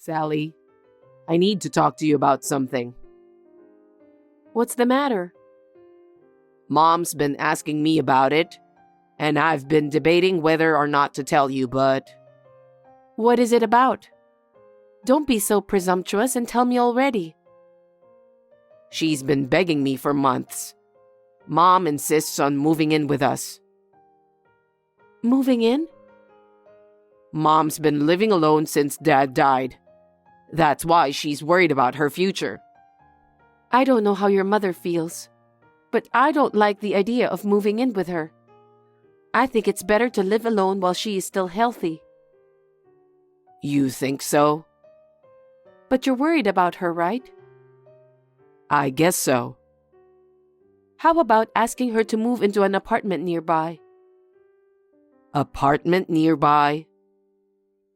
Sally, I need to talk to you about something. What's the matter? Mom's been asking me about it, and I've been debating whether or not to tell you, but... What is it about? Don't be so presumptuous and tell me already. She's been begging me for months. Mom insists on moving in with us. Moving in? Mom's been living alone since Dad died. That's why she's worried about her future. I don't know how your mother feels, but I don't like the idea of moving in with her. I think it's better to live alone while she is still healthy. You think so? But you're worried about her, right? I guess so. How about asking her to move into an apartment nearby? Apartment nearby?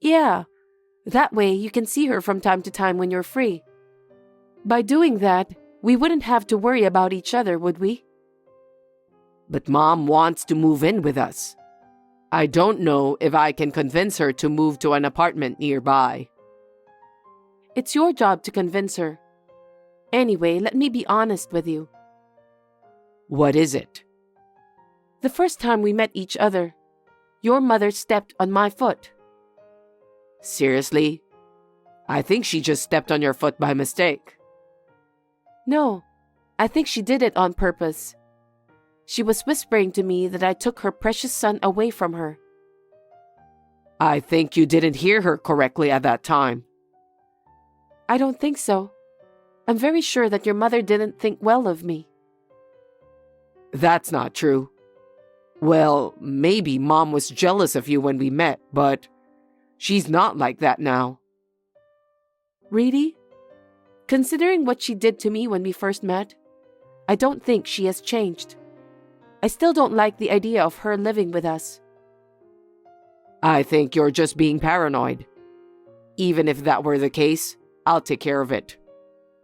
Yeah, that way you can see her from time to time when you're free. By doing that, we wouldn't have to worry about each other, would we? But Mom wants to move in with us. I don't know if I can convince her to move to an apartment nearby. It's your job to convince her. Anyway, let me be honest with you. What is it? The first time we met each other, your mother stepped on my foot. Seriously? I think she just stepped on your foot by mistake. No, I think she did it on purpose. She was whispering to me that I took her precious son away from her. I think you didn't hear her correctly at that time. I don't think so. I'm very sure that your mother didn't think well of me. That's not true. Well, maybe Mom was jealous of you when we met, but she's not like that now. Really? Considering what she did to me when we first met, I don't think she has changed. I still don't like the idea of her living with us. I think you're just being paranoid. Even if that were the case, I'll take care of it.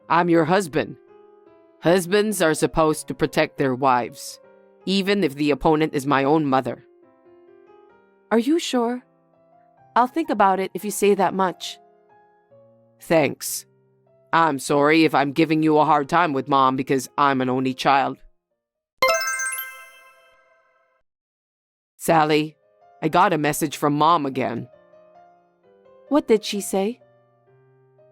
I'm your husband. Husbands are supposed to protect their wives, even if the opponent is my own mother. Are you sure? I'll think about it if you say that much. Thanks. I'm sorry if I'm giving you a hard time with Mom because I'm an only child. Sally, I got a message from Mom again. What did she say?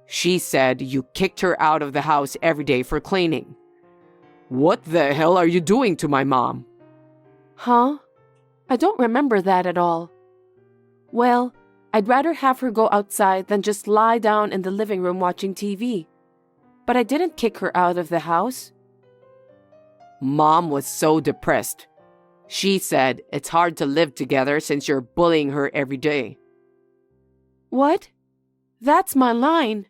She said you kicked her out of the house every day for cleaning. What the hell are you doing to my mom? Huh? I don't remember that at all. Well, I'd rather have her go outside than just lie down in the living room watching TV. But I didn't kick her out of the house. Mom was so depressed. She said it's hard to live together since you're bullying her every day. What? That's my line.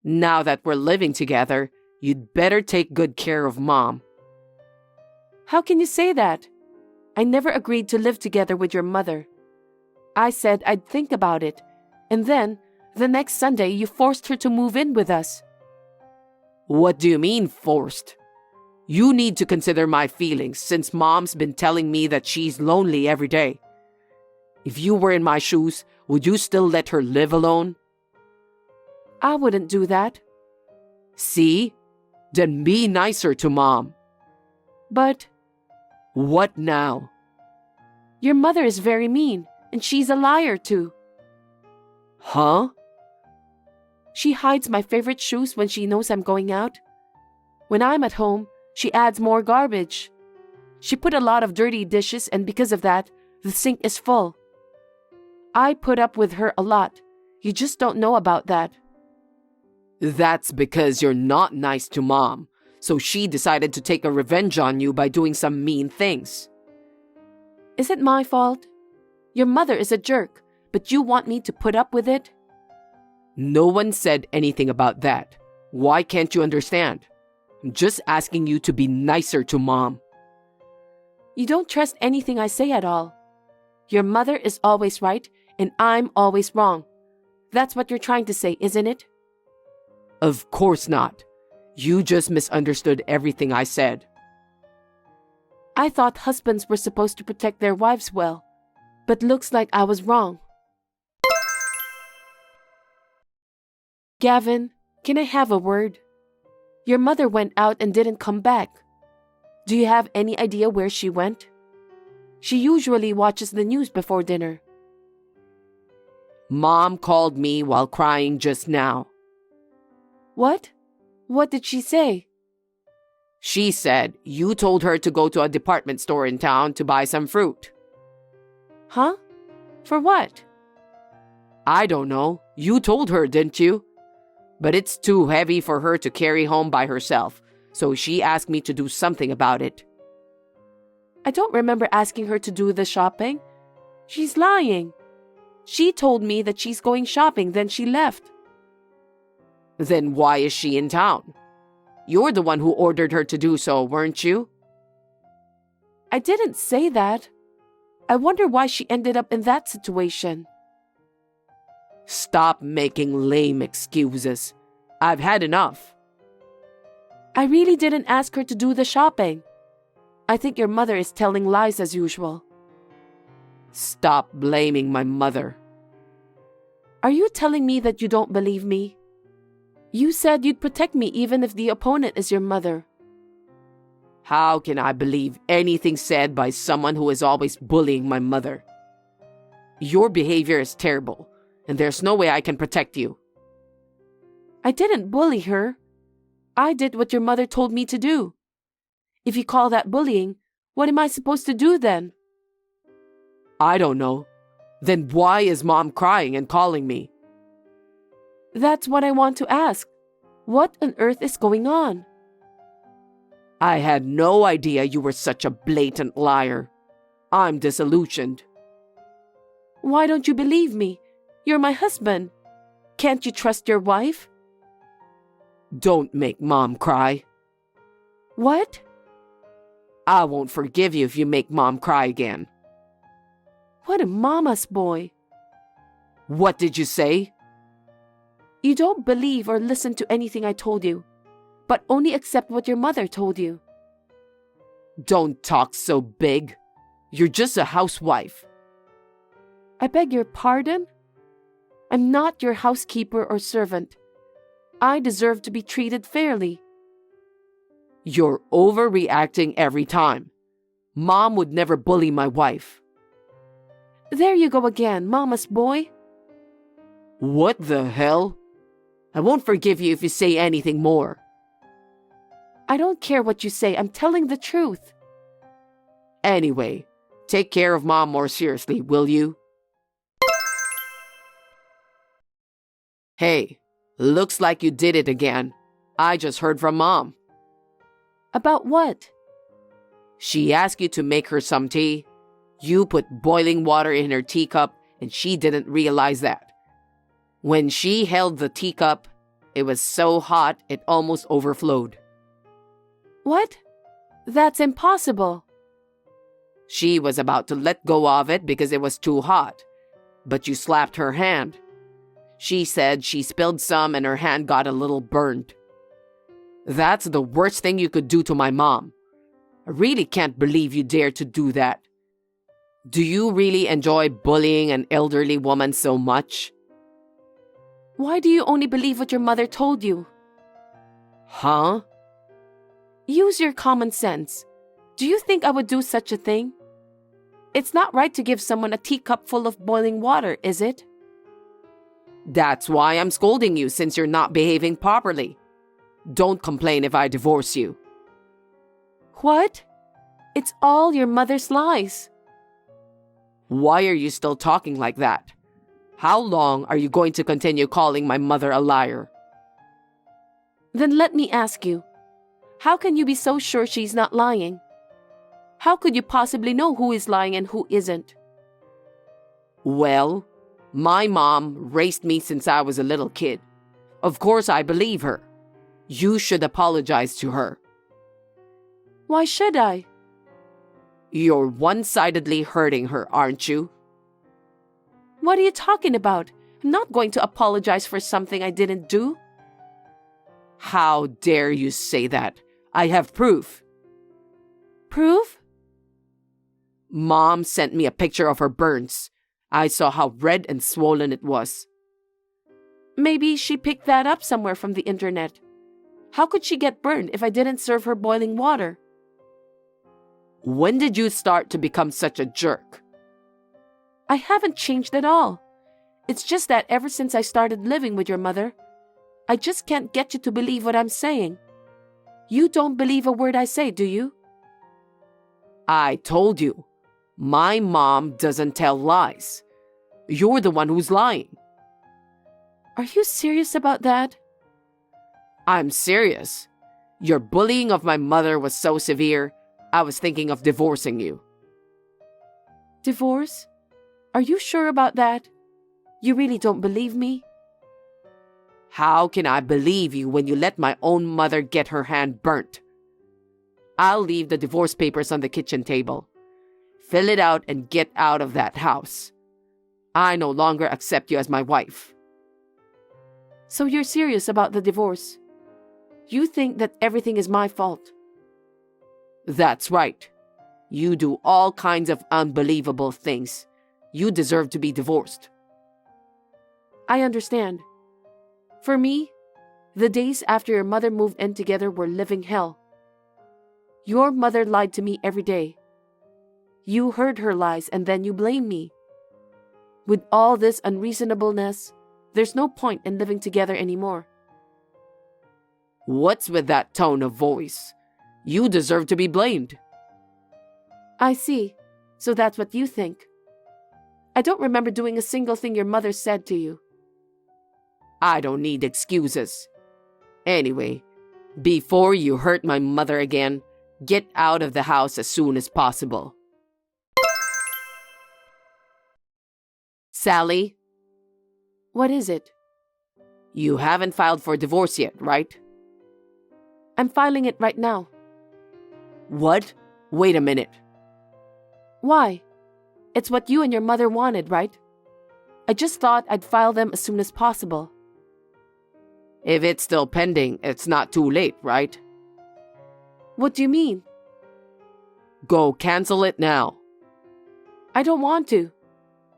Now that we're living together, you'd better take good care of Mom. How can you say that? I never agreed to live together with your mother. I said I'd think about it, and then, the next Sunday, you forced her to move in with us. What do you mean, forced? You need to consider my feelings since Mom's been telling me that she's lonely every day. If you were in my shoes, would you still let her live alone? I wouldn't do that. See? Then be nicer to Mom. But... What now? Your mother is very mean, and she's a liar too. Huh? She hides my favorite shoes when she knows I'm going out. When I'm at home, she adds more garbage. She put a lot of dirty dishes, and because of that, the sink is full. I put up with her a lot. You just don't know about that. That's because you're not nice to Mom, so she decided to take a revenge on you by doing some mean things. Is it my fault? Your mother is a jerk, but you want me to put up with it? No one said anything about that. Why can't you understand? I'm just asking you to be nicer to Mom. You don't trust anything I say at all. Your mother is always right, and I'm always wrong. That's what you're trying to say, isn't it? Of course not. You just misunderstood everything I said. I thought husbands were supposed to protect their wives well, but looks like I was wrong. Gavin, can I have a word? Your mother went out and didn't come back. Do you have any idea where she went? She usually watches the news before dinner. Mom called me while crying just now. What? What did she say? She said you told her to go to a department store in town to buy some fruit. Huh? For what? I don't know. You told her, didn't you? But it's too heavy for her to carry home by herself, so she asked me to do something about it. I don't remember asking her to do the shopping. She's lying. She told me that she's going shopping, then she left. Then why is she in town? You're the one who ordered her to do so, weren't you? I didn't say that. I wonder why she ended up in that situation. Stop making lame excuses. I've had enough. I really didn't ask her to do the shopping. I think your mother is telling lies as usual. Stop blaming my mother. Are you telling me that you don't believe me? You said you'd protect me even if the opponent is your mother. How can I believe anything said by someone who is always bullying my mother? Your behavior is terrible, and there's no way I can protect you. I didn't bully her. I did what your mother told me to do. If you call that bullying, what am I supposed to do then? I don't know. Then why is Mom crying and calling me? That's what I want to ask. What on earth is going on? I had no idea you were such a blatant liar. I'm disillusioned. Why don't you believe me? You're my husband. Can't you trust your wife? Don't make Mom cry. What? I won't forgive you if you make Mom cry again. What a mama's boy. What did you say? You don't believe or listen to anything I told you, but only accept what your mother told you. Don't talk so big. You're just a housewife. I beg your pardon? I'm not your housekeeper or servant. I deserve to be treated fairly. You're overreacting every time. Mom would never bully my wife. There you go again, mama's boy. What the hell? I won't forgive you if you say anything more. I don't care what you say. I'm telling the truth. Anyway, take care of Mom more seriously, will you? Hey, looks like you did it again. I just heard from Mom. About what? She asked you to make her some tea. You put boiling water in her teacup and she didn't realize that. When she held the teacup, it was so hot it almost overflowed. What? That's impossible. She was about to let go of it because it was too hot, but you slapped her hand. She said she spilled some and her hand got a little burned. That's the worst thing you could do to my mom. I really can't believe you dared to do that. Do you really enjoy bullying an elderly woman so much? Why do you only believe what your mother told you? Huh? Use your common sense. Do you think I would do such a thing? It's not right to give someone a teacup full of boiling water, is it? That's why I'm scolding you since you're not behaving properly. Don't complain if I divorce you. What? It's all your mother's lies. Why are you still talking like that? How long are you going to continue calling my mother a liar? Then let me ask you, how can you be so sure she's not lying? How could you possibly know who is lying and who isn't? Well, my mom raised me since I was a little kid. Of course I believe her. You should apologize to her. Why should I? You're one-sidedly hurting her, aren't you? What are you talking about? I'm not going to apologize for something I didn't do. How dare you say that? I have proof. Proof? Mom sent me a picture of her burns. I saw how red and swollen it was. Maybe she picked that up somewhere from the internet. How could she get burned if I didn't serve her boiling water? When did you start to become such a jerk? I haven't changed at all. It's just that ever since I started living with your mother, I just can't get you to believe what I'm saying. You don't believe a word I say, do you? I told you, my mom doesn't tell lies. You're the one who's lying. Are you serious about that? I'm serious. Your bullying of my mother was so severe, I was thinking of divorcing you. Divorce? Are you sure about that? You really don't believe me? How can I believe you when you let my own mother get her hand burnt? I'll leave the divorce papers on the kitchen table. Fill it out and get out of that house. I no longer accept you as my wife. So you're serious about the divorce? You think that everything is my fault? That's right. You do all kinds of unbelievable things. You deserve to be divorced. I understand. For me, the days after your mother moved in together were living hell. Your mother lied to me every day. You heard her lies and then you blame me. With all this unreasonableness, there's no point in living together anymore. What's with that tone of voice? You deserve to be blamed. I see. So that's what you think. I don't remember doing a single thing your mother said to you. I don't need excuses. Anyway, before you hurt my mother again, get out of the house as soon as possible. Sally? What is it? You haven't filed for divorce yet, right? I'm filing it right now. What? Wait a minute. Why? It's what you and your mother wanted, right? I just thought I'd file them as soon as possible. If it's still pending, it's not too late, right? What do you mean? Go cancel it now. I don't want to.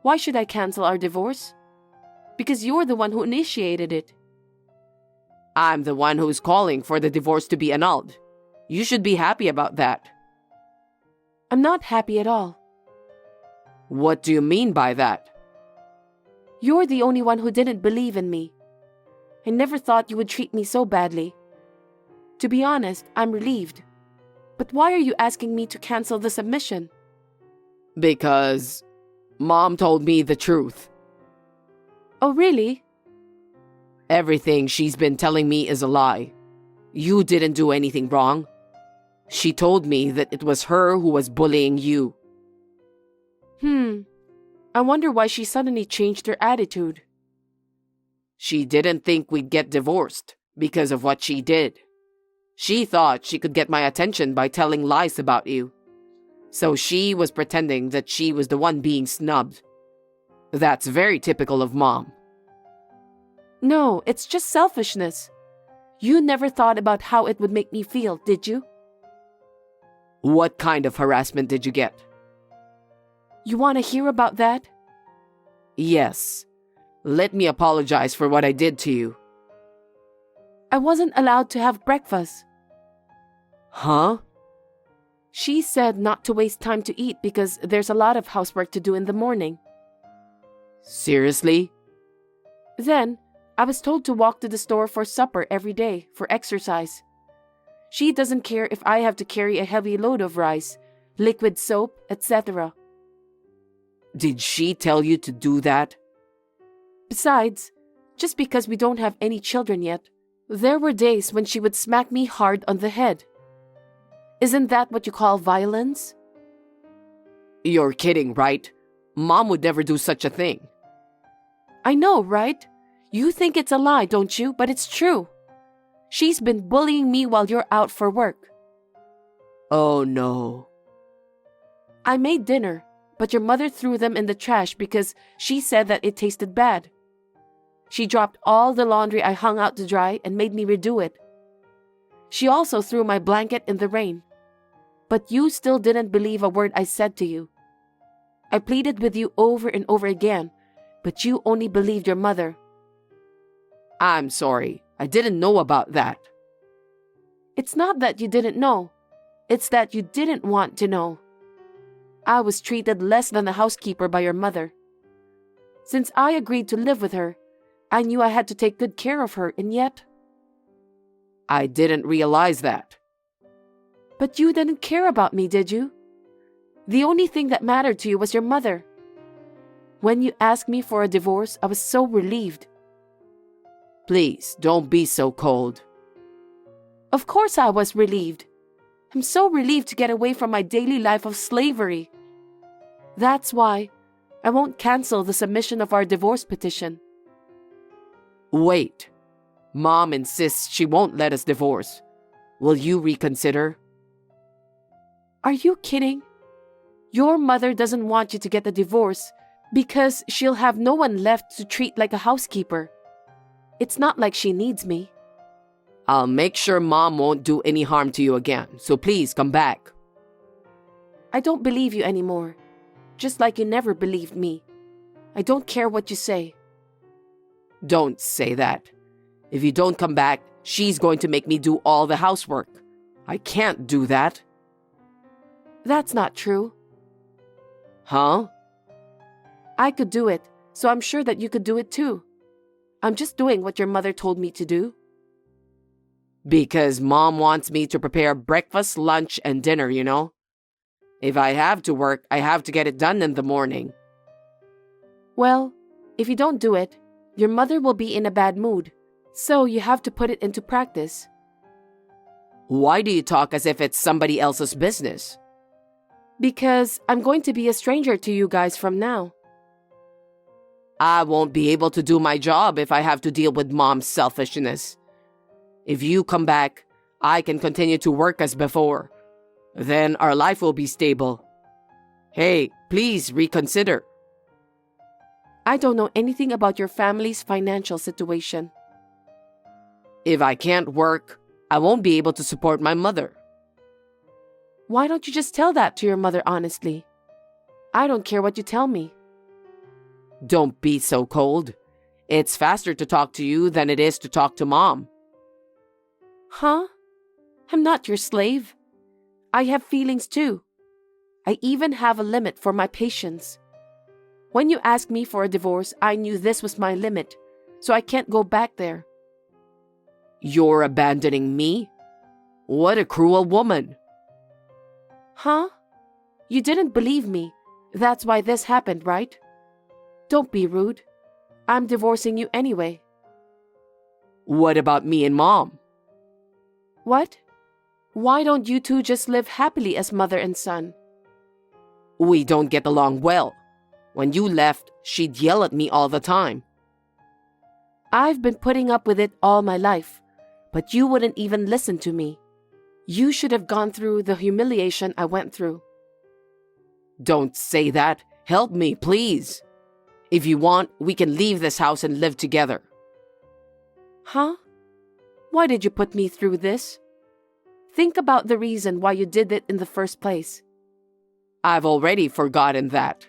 Why should I cancel our divorce? Because you're the one who initiated it. I'm the one who's calling for the divorce to be annulled. You should be happy about that. I'm not happy at all. What do you mean by that? You're the only one who didn't believe in me. I never thought you would treat me so badly. To be honest, I'm relieved. But why are you asking me to cancel the submission? Because Mom told me the truth. Oh, really? Everything she's been telling me is a lie. You didn't do anything wrong. She told me that it was her who was bullying you. I wonder why she suddenly changed her attitude. She didn't think we'd get divorced because of what she did. She thought she could get my attention by telling lies about you. So she was pretending that she was the one being snubbed. That's very typical of Mom. No, it's just selfishness. You never thought about how it would make me feel, did you? What kind of harassment did you get? You want to hear about that? Yes. Let me apologize for what I did to you. I wasn't allowed to have breakfast. Huh? She said not to waste time to eat because there's a lot of housework to do in the morning. Seriously? Then, I was told to walk to the store for supper every day for exercise. She doesn't care if I have to carry a heavy load of rice, liquid soap, etc. Did she tell you to do that? Besides, just because we don't have any children yet, there were days when she would smack me hard on the head. Isn't that what you call violence? You're kidding, right? Mom would never do such a thing. I know, right? You think it's a lie, don't you? But it's true. She's been bullying me while you're out for work. Oh no. I made dinner, but your mother threw them in the trash because she said that it tasted bad. She dropped all the laundry I hung out to dry and made me redo it. She also threw my blanket in the rain. But you still didn't believe a word I said to you. I pleaded with you over and over again, but you only believed your mother. I'm sorry. I didn't know about that. It's not that you didn't know. It's that you didn't want to know. I was treated less than a housekeeper by your mother. Since I agreed to live with her, I knew I had to take good care of her, and yet... I didn't realize that. But you didn't care about me, did you? The only thing that mattered to you was your mother. When you asked me for a divorce, I was so relieved. Please, don't be so cold. Of course I was relieved. I'm so relieved to get away from my daily life of slavery. That's why I won't cancel the submission of our divorce petition. Wait. Mom insists she won't let us divorce. Will you reconsider? Are you kidding? Your mother doesn't want you to get a divorce because she'll have no one left to treat like a housekeeper. It's not like she needs me. I'll make sure Mom won't do any harm to you again, so please come back. I don't believe you anymore, just like you never believed me. I don't care what you say. Don't say that. If you don't come back, she's going to make me do all the housework. I can't do that. That's not true. Huh? I could do it, so I'm sure that you could do it too. I'm just doing what your mother told me to do. Because Mom wants me to prepare breakfast, lunch, and dinner, you know? If I have to work, I have to get it done in the morning. Well, if you don't do it, your mother will be in a bad mood, so you have to put it into practice. Why do you talk as if it's somebody else's business? Because I'm going to be a stranger to you guys from now. I won't be able to do my job if I have to deal with Mom's selfishness. If you come back, I can continue to work as before. Then our life will be stable. Hey, please reconsider. I don't know anything about your family's financial situation. If I can't work, I won't be able to support my mother. Why don't you just tell that to your mother honestly? I don't care what you tell me. Don't be so cold. It's faster to talk to you than it is to talk to Mom. Huh? I'm not your slave. I have feelings too. I even have a limit for my patience. When you asked me for a divorce, I knew this was my limit, so I can't go back there. You're abandoning me? What a cruel woman. Huh? You didn't believe me. That's why this happened, right? Don't be rude. I'm divorcing you anyway. What about me and Mom? What? Why don't you two just live happily as mother and son? We don't get along well. When you left, she'd yell at me all the time. I've been putting up with it all my life, but you wouldn't even listen to me. You should have gone through the humiliation I went through. Don't say that. Help me, please. If you want, we can leave this house and live together. Huh? Why did you put me through this? Think about the reason why you did it in the first place. I've already forgotten that.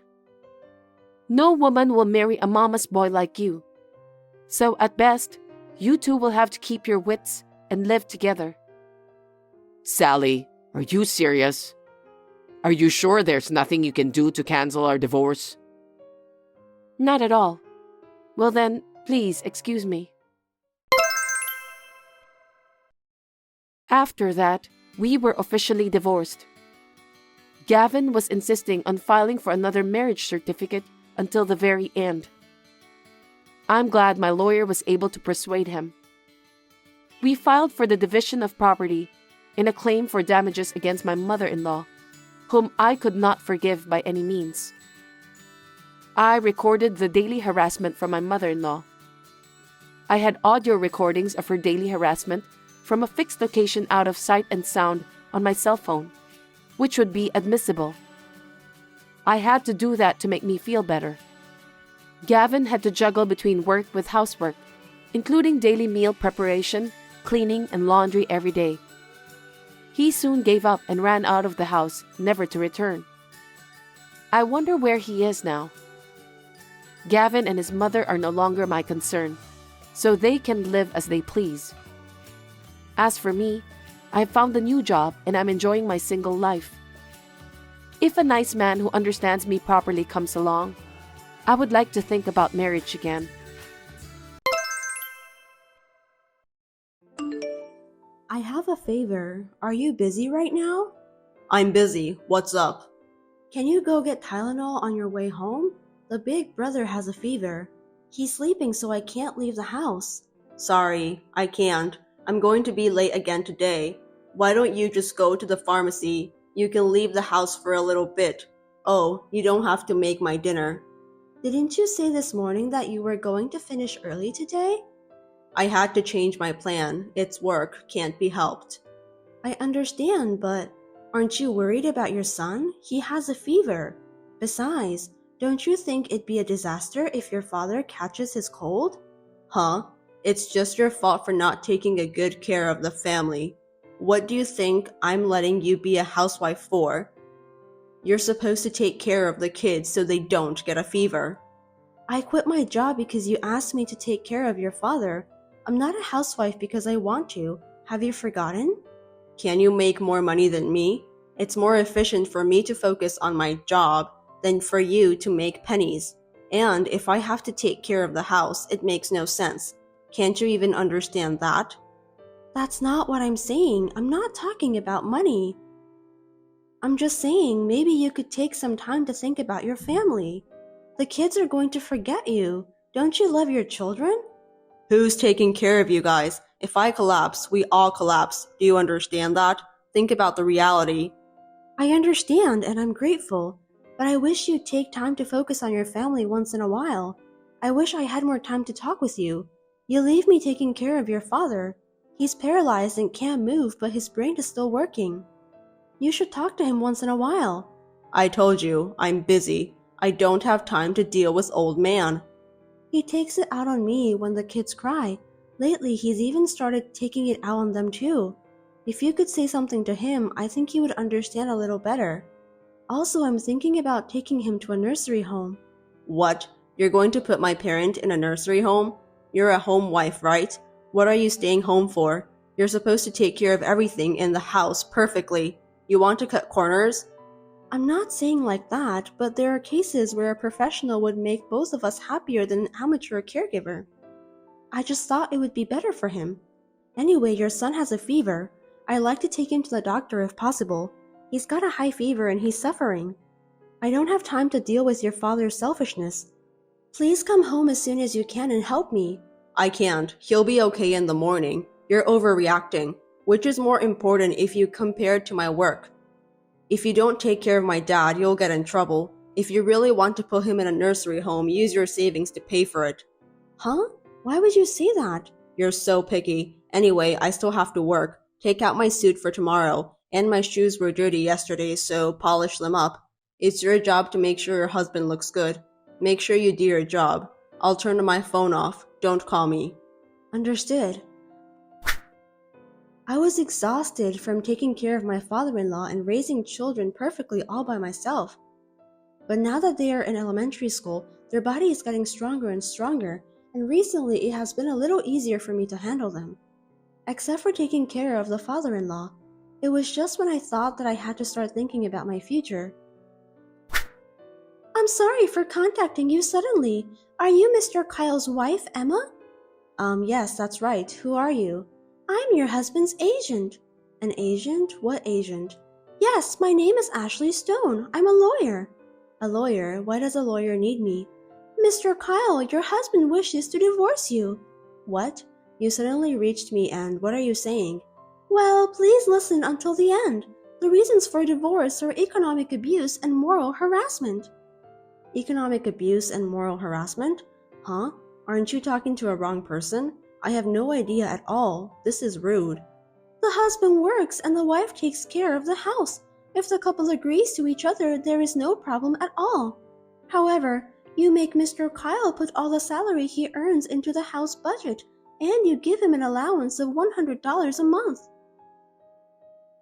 No woman will marry a mama's boy like you. So at best, you two will have to keep your wits and live together. Sally, are you serious? Are you sure there's nothing you can do to cancel our divorce? Not at all. Well then, please excuse me. After that, we were officially divorced. Gavin was insisting on filing for another marriage certificate until the very end. I'm glad my lawyer was able to persuade him. We filed for the division of property in a claim for damages against my mother-in-law, whom I could not forgive by any means. I recorded the daily harassment from my mother-in-law. I had audio recordings of her daily harassment from a fixed location out of sight and sound on my cell phone, which would be admissible. I had to do that to make me feel better. Gavin had to juggle between work with housework, including daily meal preparation, cleaning, and laundry every day. He soon gave up and ran out of the house, never to return. I wonder where he is now. Gavin and his mother are no longer my concern, so they can live as they please. As for me, I have found a new job and I'm enjoying my single life. If a nice man who understands me properly comes along, I would like to think about marriage again. I have a favor. Are you busy right now? I'm busy. What's up? Can you go get Tylenol on your way home? The big brother has a fever. He's sleeping, so I can't leave the house. Sorry, I can't. I'm going to be late again today. Why don't you just go to the pharmacy? You can leave the house for a little bit. Oh, you don't have to make my dinner. Didn't you say this morning that you were going to finish early today? I had to change my plan. It's work, can't be helped. I understand, but aren't you worried about your son? He has a fever. Besides, don't you think it'd be a disaster if your father catches his cold? Huh? It's just your fault for not taking a good care of the family. What do you think I'm letting you be a housewife for? You're supposed to take care of the kids so they don't get a fever. I quit my job because you asked me to take care of your father. I'm not a housewife because I want to. Have you forgotten? Can you make more money than me? It's more efficient for me to focus on my job than for you to make pennies. And if I have to take care of the house, it makes no sense. Can't you even understand that? That's not what I'm saying. I'm not talking about money. I'm just saying maybe you could take some time to think about your family. The kids are going to forget you. Don't you love your children? Who's taking care of you guys? If I collapse, we all collapse. Do you understand that? Think about the reality. I understand and I'm grateful, but I wish you'd take time to focus on your family once in a while. I wish I had more time to talk with you. You leave me taking care of your father. He's paralyzed and can't move, but his brain is still working. You should talk to him once in a while. I told you, I'm busy. I don't have time to deal with old man. He takes it out on me when the kids cry. Lately, he's even started taking it out on them too. If you could say something to him, I think he would understand a little better. Also, I'm thinking about taking him to a nursery home. What? You're going to put my parent in a nursery home? You're a home wife, right? What are you staying home for? You're supposed to take care of everything in the house perfectly. You want to cut corners? I'm not saying like that, but there are cases where a professional would make both of us happier than an amateur caregiver. I just thought it would be better for him. Anyway, your son has a fever. I'd like to take him to the doctor if possible. He's got a high fever and he's suffering. I don't have time to deal with your father's selfishness. Please come home as soon as you can and help me. I can't. He'll be okay in the morning. You're overreacting. Which is more important if you compare it to my work? If you don't take care of my dad, you'll get in trouble. If you really want to put him in a nursery home, use your savings to pay for it. Huh? Why would you say that? You're so picky. Anyway, I still have to work. Take out my suit for tomorrow. And my shoes were dirty yesterday, so polish them up. It's your job to make sure your husband looks good. Make sure you do your job. I'll turn my phone off. Don't call me. Understood. I was exhausted from taking care of my father-in-law and raising children perfectly all by myself. But now that they are in elementary school, their body is getting stronger and stronger, and recently it has been a little easier for me to handle them. Except for taking care of the father-in-law. It was just when I thought that I had to start thinking about my future. I'm sorry for contacting you suddenly. Are you Mr. Kyle's wife, Emma? Yes, that's right. Who are you? I'm your husband's agent. An agent? What agent? Yes, my name is Ashley Stone. I'm a lawyer. A lawyer? Why does a lawyer need me? Mr. Kyle, your husband wishes to divorce you. What? You suddenly reached me and what are you saying? Well, please listen until the end. The reasons for divorce are economic abuse and moral harassment. Economic abuse and moral harassment? Huh? Aren't you talking to a wrong person? I have no idea at all. This is rude. The husband works and the wife takes care of the house. If the couple agrees to each other, there is no problem at all. However, you make Mr. Kyle put all the salary he earns into the house budget, and you give him an allowance of $100 a month.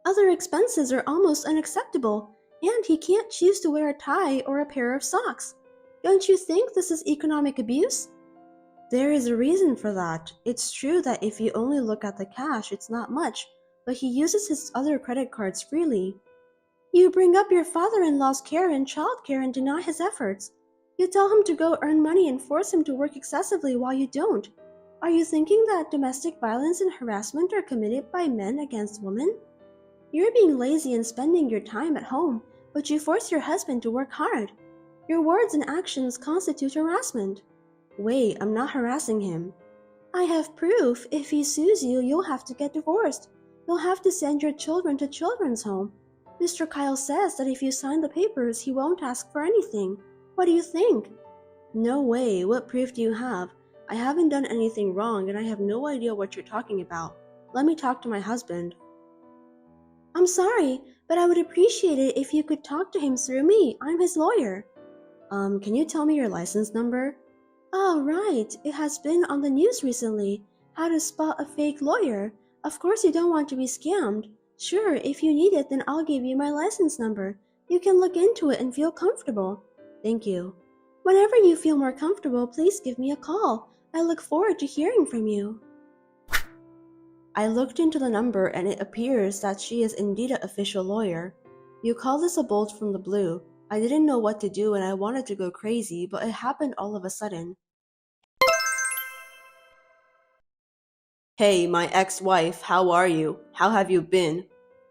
Other expenses are almost unacceptable, and he can't choose to wear a tie or a pair of socks. Don't you think this is economic abuse? There is a reason for that. It's true that if you only look at the cash, it's not much, but he uses his other credit cards freely. You bring up your father-in-law's care and childcare and deny his efforts. You tell him to go earn money and force him to work excessively while you don't. Are you thinking that domestic violence and harassment are committed by men against women? You're being lazy and spending your time at home, but you force your husband to work hard. Your words and actions constitute harassment. Wait, I'm not harassing him. I have proof. If he sues you, you'll have to get divorced. You'll have to send your children to children's home. Mr. Kyle says that if you sign the papers, he won't ask for anything. What do you think? No way. What proof do you have? I haven't done anything wrong and I have no idea what you're talking about. Let me talk to my husband. I'm sorry, but I would appreciate it if you could talk to him through me. I'm his lawyer. Can you tell me your license number? Oh, right. It has been on the news recently. How to spot a fake lawyer. Of course you don't want to be scammed. Sure, if you need it, then I'll give you my license number. You can look into it and feel comfortable. Thank you. Whenever you feel more comfortable, please give me a call. I look forward to hearing from you. I looked into the number and it appears that she is indeed an official lawyer. You call this a bolt from the blue. I didn't know what to do and I wanted to go crazy, but it happened all of a sudden. Hey, my ex-wife, how are you? How have you been?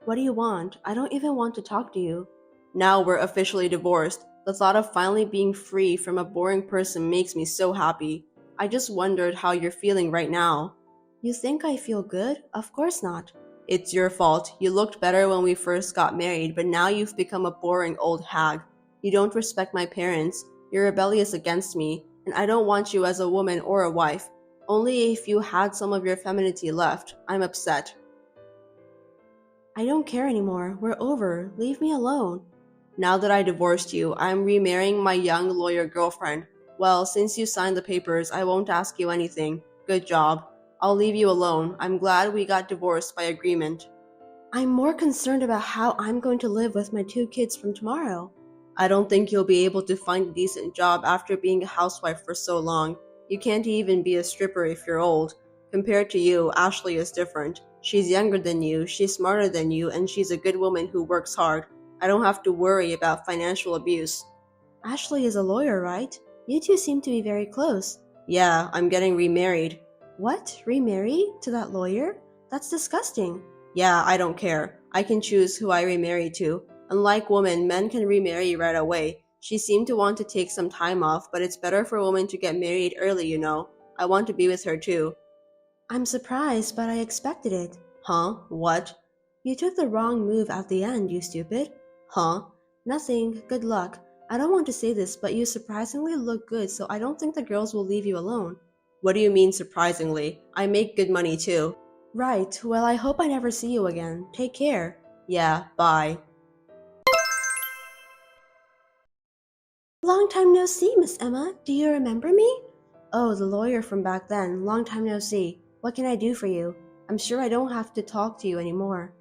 What do you want? I don't even want to talk to you. Now we're officially divorced. The thought of finally being free from a boring person makes me so happy. I just wondered how you're feeling right now. You think I feel good? Of course not. It's your fault. You looked better when we first got married, but now you've become a boring old hag. You don't respect my parents. You're rebellious against me, and I don't want you as a woman or a wife. Only if you had some of your femininity left. I'm upset. I don't care anymore. We're over. Leave me alone. Now that I divorced you, I'm remarrying my young lawyer girlfriend. Well, since you signed the papers, I won't ask you anything. Good job. I'll leave you alone. I'm glad we got divorced by agreement. I'm more concerned about how I'm going to live with my 2 kids from tomorrow. I don't think you'll be able to find a decent job after being a housewife for so long. You can't even be a stripper if you're old. Compared to you, Ashley is different. She's younger than you, she's smarter than you, and she's a good woman who works hard. I don't have to worry about financial abuse. Ashley is a lawyer, right? You two seem to be very close. Yeah, I'm getting remarried. What? Remarry? To that lawyer? That's disgusting. Yeah, I don't care. I can choose who I remarry to. Unlike women, men can remarry right away. She seemed to want to take some time off, but it's better for women to get married early, you know. I want to be with her too. I'm surprised, but I expected it. Huh? What? You took the wrong move at the end, you stupid. Huh? Nothing. Good luck. I don't want to say this, but you surprisingly look good, so I don't think the girls will leave you alone. What do you mean surprisingly? I make good money too. Right. Well, I hope I never see you again. Take care. Yeah, bye. Long time no see, Miss Emma. Do you remember me? Oh, the lawyer from back then. Long time no see. What can I do for you? I'm sure I don't have to talk to you anymore.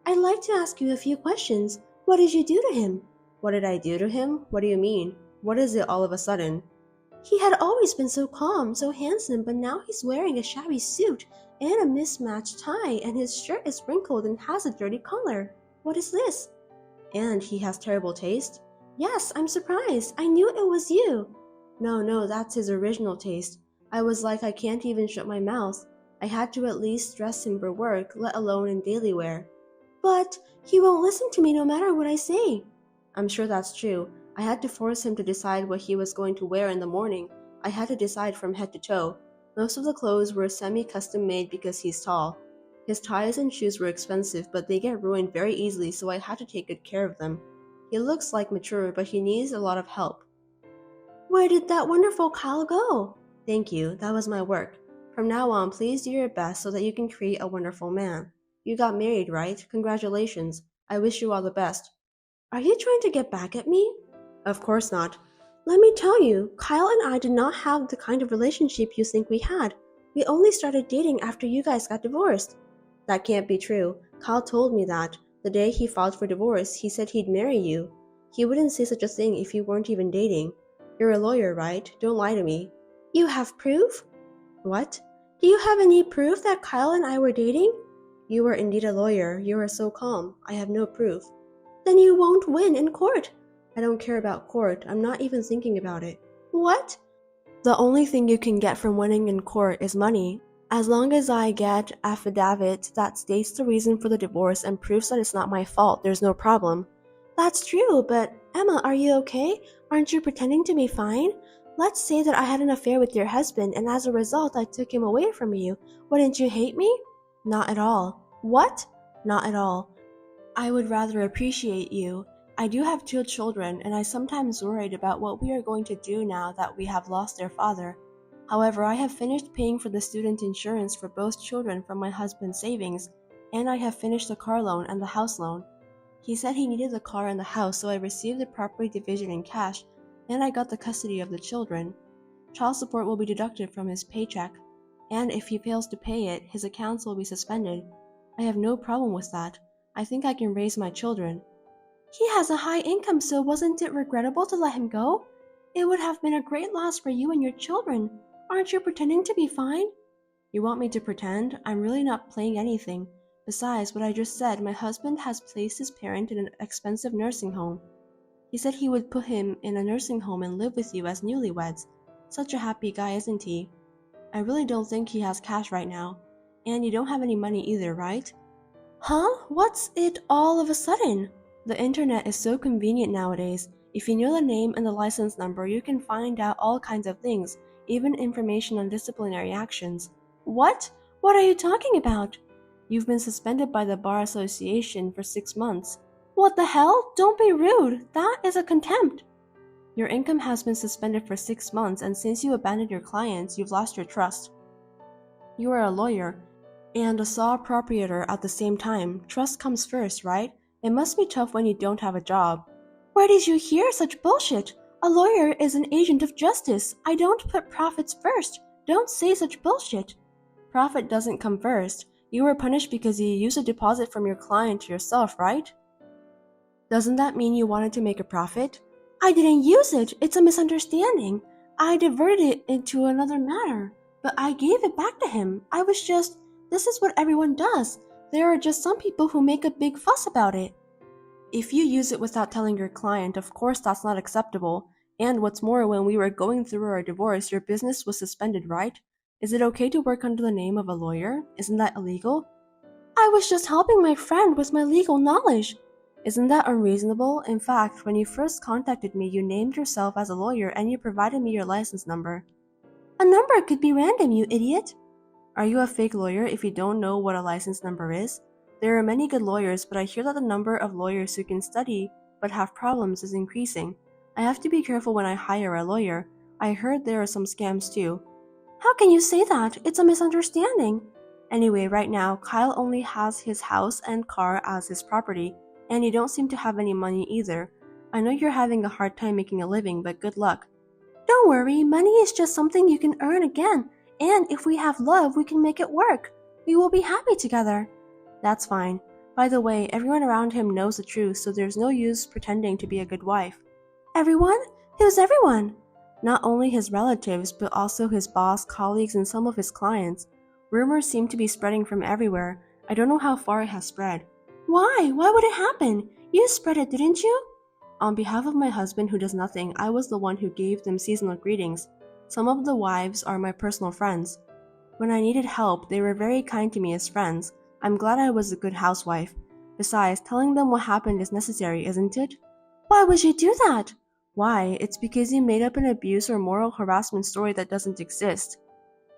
I'd like to ask you a few questions. What did you do to him? What did I do to him? What do you mean? What is it all of a sudden? He had always been so calm, so handsome, but now he's wearing a shabby suit and a mismatched tie, and his shirt is wrinkled and has a dirty collar. What is this? And he has terrible taste? Yes, I'm surprised. I knew it was you. No, that's his original taste. I was like, I can't even shut my mouth. I had to at least dress him for work, let alone in daily wear. But he won't listen to me no matter what I say. I'm sure that's true. I had to force him to decide what he was going to wear in the morning. I had to decide from head to toe. Most of the clothes were semi-custom made because he's tall. His ties and shoes were expensive, but they get ruined very easily, so I had to take good care of them. He looks like mature, but he needs a lot of help. Where did that wonderful Kyle go? Thank you, that was my work. From now on, please do your best so that you can create a wonderful man. You got married, right? Congratulations. I wish you all the best. Are you trying to get back at me? Of course not. Let me tell you, Kyle and I did not have the kind of relationship you think we had. We only started dating after you guys got divorced. That can't be true. Kyle told me that. The day he filed for divorce, he said he'd marry you. He wouldn't say such a thing if you weren't even dating. You're a lawyer, right? Don't lie to me. You have proof? What? Do you have any proof that Kyle and I were dating? You were indeed a lawyer. You are so calm. I have no proof. Then you won't win in court. I don't care about court. I'm not even thinking about it. What? The only thing you can get from winning in court is money. As long as I get affidavit that states the reason for the divorce and proves that it's not my fault, there's no problem. That's true, but Emma, are you okay? Aren't you pretending to be fine? Let's say that I had an affair with your husband and as a result I took him away from you. Wouldn't you hate me? Not at all. What? Not at all. I would rather appreciate you. I do have 2 children and I sometimes worried about what we are going to do now that we have lost their father. However, I have finished paying for the student insurance for both children from my husband's savings, and I have finished the car loan and the house loan. He said he needed the car and the house, so I received the property division in cash, and I got the custody of the children. Child support will be deducted from his paycheck, and if he fails to pay it, his accounts will be suspended. I have no problem with that. I think I can raise my children. He has a high income, so wasn't it regrettable to let him go? It would have been a great loss for you and your children. Aren't you pretending to be fine? You want me to pretend? I'm really not playing anything. Besides what I just said, my husband has placed his parent in an expensive nursing home. He said he would put him in a nursing home and live with you as newlyweds. Such a happy guy, isn't he? I really don't think he has cash right now. And you don't have any money either, right? Huh? What's it all of a sudden? The internet is so convenient nowadays. If you know the name and the license number, you can find out all kinds of things, even information on disciplinary actions. What? What are you talking about? You've been suspended by the Bar Association for 6 months. What the hell? Don't be rude. That is a contempt. Your income has been suspended for 6 months, and since you abandoned your clients, you've lost your trust. You are a lawyer and a saw proprietor at the same time. Trust comes first, right? It must be tough when you don't have a job. Where did you hear such bullshit? A lawyer is an agent of justice. I don't put profits first. Don't say such bullshit. Profit doesn't come first. You were punished because you used a deposit from your client to yourself, right? Doesn't that mean you wanted to make a profit? I didn't use it. It's a misunderstanding. I diverted it into another matter, but I gave it back to him. This is what everyone does. There are just some people who make a big fuss about it. If you use it without telling your client, of course that's not acceptable. And what's more, when we were going through our divorce, your business was suspended, right? Is it okay to work under the name of a lawyer? Isn't that illegal? I was just helping my friend with my legal knowledge. Isn't that unreasonable? In fact, when you first contacted me, you named yourself as a lawyer and you provided me your license number. A number could be random, you idiot. Are you a fake lawyer if you don't know what a license number is? There are many good lawyers, but I hear that the number of lawyers who can study but have problems is increasing. I have to be careful when I hire a lawyer. I heard there are some scams too. How can you say that? It's a misunderstanding. Anyway, right now, Kyle only has his house and car as his property, and you don't seem to have any money either. I know you're having a hard time making a living, but good luck. Don't worry, money is just something you can earn again, and if we have love, we can make it work. We will be happy together. That's fine. By the way, everyone around him knows the truth, so there's no use pretending to be a good wife. Everyone? Who's everyone? Not only his relatives, but also his boss, colleagues, and some of his clients. Rumors seem to be spreading from everywhere. I don't know how far it has spread. Why? Why would it happen? You spread it, didn't you? On behalf of my husband who does nothing, I was the one who gave them seasonal greetings. Some of the wives are my personal friends. When I needed help, they were very kind to me as friends. I'm glad I was a good housewife. Besides, telling them what happened is necessary, isn't it? Why would you do that? Why? It's because you made up an abuse or moral harassment story that doesn't exist.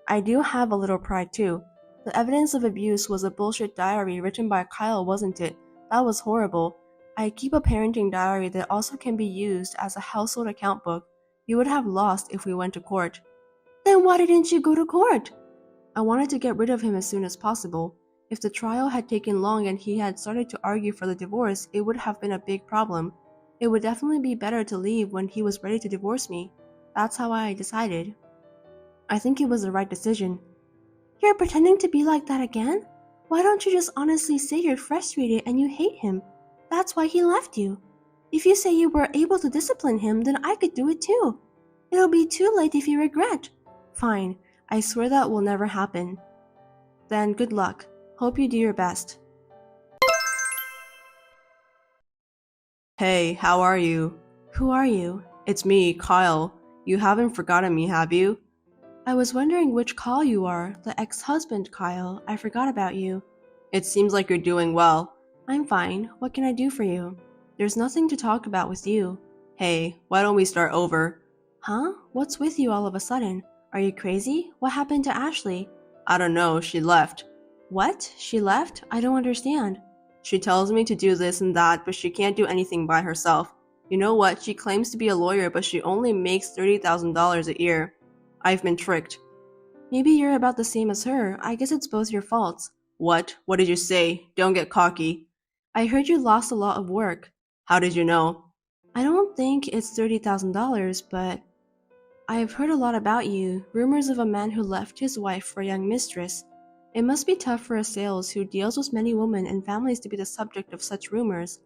I do have a little pride too. The evidence of abuse was a bullshit diary written by Kyle, wasn't it? That was horrible. I keep a parenting diary that also can be used as a household account book. You would have lost if we went to court. Then why didn't you go to court? I wanted to get rid of him as soon as possible. If the trial had taken long and he had started to argue for the divorce, it would have been a big problem. It would definitely be better to leave when he was ready to divorce me. That's how I decided. I think it was the right decision. You're pretending to be like that again? Why don't you just honestly say you're frustrated and you hate him? That's why he left you. If you say you were able to discipline him, then I could do it too. It'll be too late if you regret. Fine, I swear that will never happen. Then good luck. Hope you do your best. Hey, how are you? Who are you? It's me, Kyle. You haven't forgotten me, have you? I was wondering which Kyle you are. The ex-husband Kyle. I forgot about you. It seems like you're doing well. I'm fine. What can I do for you? There's nothing to talk about with you. Hey, why don't we start over? Huh? What's with you all of a sudden? Are you crazy? What happened to Ashley? I don't know, she left. What? She left? I don't understand. She tells me to do this and that, but she can't do anything by herself. You know what? She claims to be a lawyer, but she only makes $30,000 a year. I've been tricked. Maybe you're about the same as her. I guess it's both your faults. What? What did you say? Don't get cocky. I heard you lost a lot of work. How did you know? I don't think it's $30,000, but I've heard a lot about you. Rumors of a man who left his wife for a young mistress. It must be tough for a sales who deals with many women and families to be the subject of such rumors.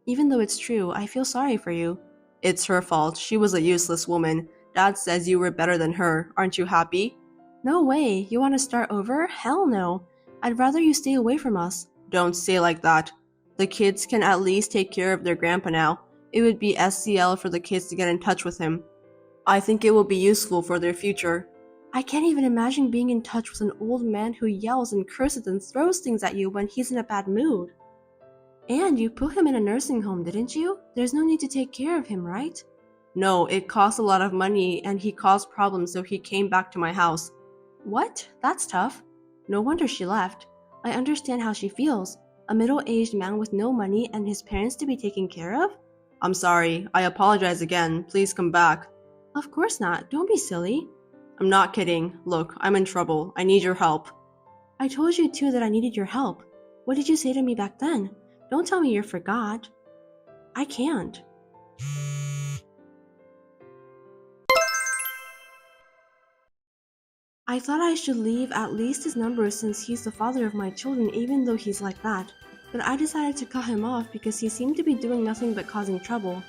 Even though it's true, I feel sorry for you. It's her fault. She was a useless woman. Dad says you were better than her. Aren't you happy? No way. You want to start over? Hell no. I'd rather you stay away from us. Don't say like that. The kids can at least take care of their grandpa now. It would be SCL for the kids to get in touch with him. I think it will be useful for their future. I can't even imagine being in touch with an old man who yells and curses and throws things at you when he's in a bad mood. And you put him in a nursing home, didn't you? There's no need to take care of him, right? No, it costs a lot of money and he caused problems, so he came back to my house. What? That's tough. No wonder she left. I understand how she feels. A middle-aged man with no money and his parents to be taken care of? I'm sorry. I apologize again. Please come back. Of course not. Don't be silly. I'm not kidding. Look, I'm in trouble. I need your help. I told you too that I needed your help. What did you say to me back then? Don't tell me you forgot. I can't. I thought I should leave at least his number since he's the father of my children even though he's like that. But I decided to cut him off because he seemed to be doing nothing but causing trouble.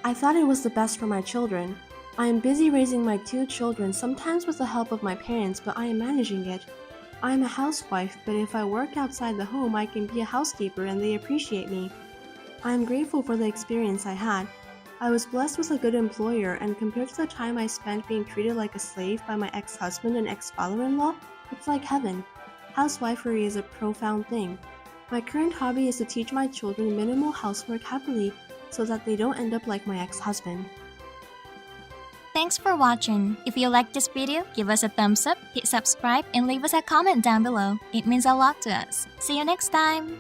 I thought it was the best for my children. I am busy raising my 2 children, sometimes with the help of my parents, but I am managing it. I am a housewife, but if I work outside the home, I can be a housekeeper and they appreciate me. I am grateful for the experience I had. I was blessed with a good employer, and compared to the time I spent being treated like a slave by my ex-husband and ex-father-in-law, it's like heaven. Housewifery is a profound thing. My current hobby is to teach my children minimal housework happily so that they don't end up like my ex-husband. Thanks for watching. If you liked this video, give us a thumbs up, hit subscribe, and leave us a comment down below. It means a lot to us. See you next time!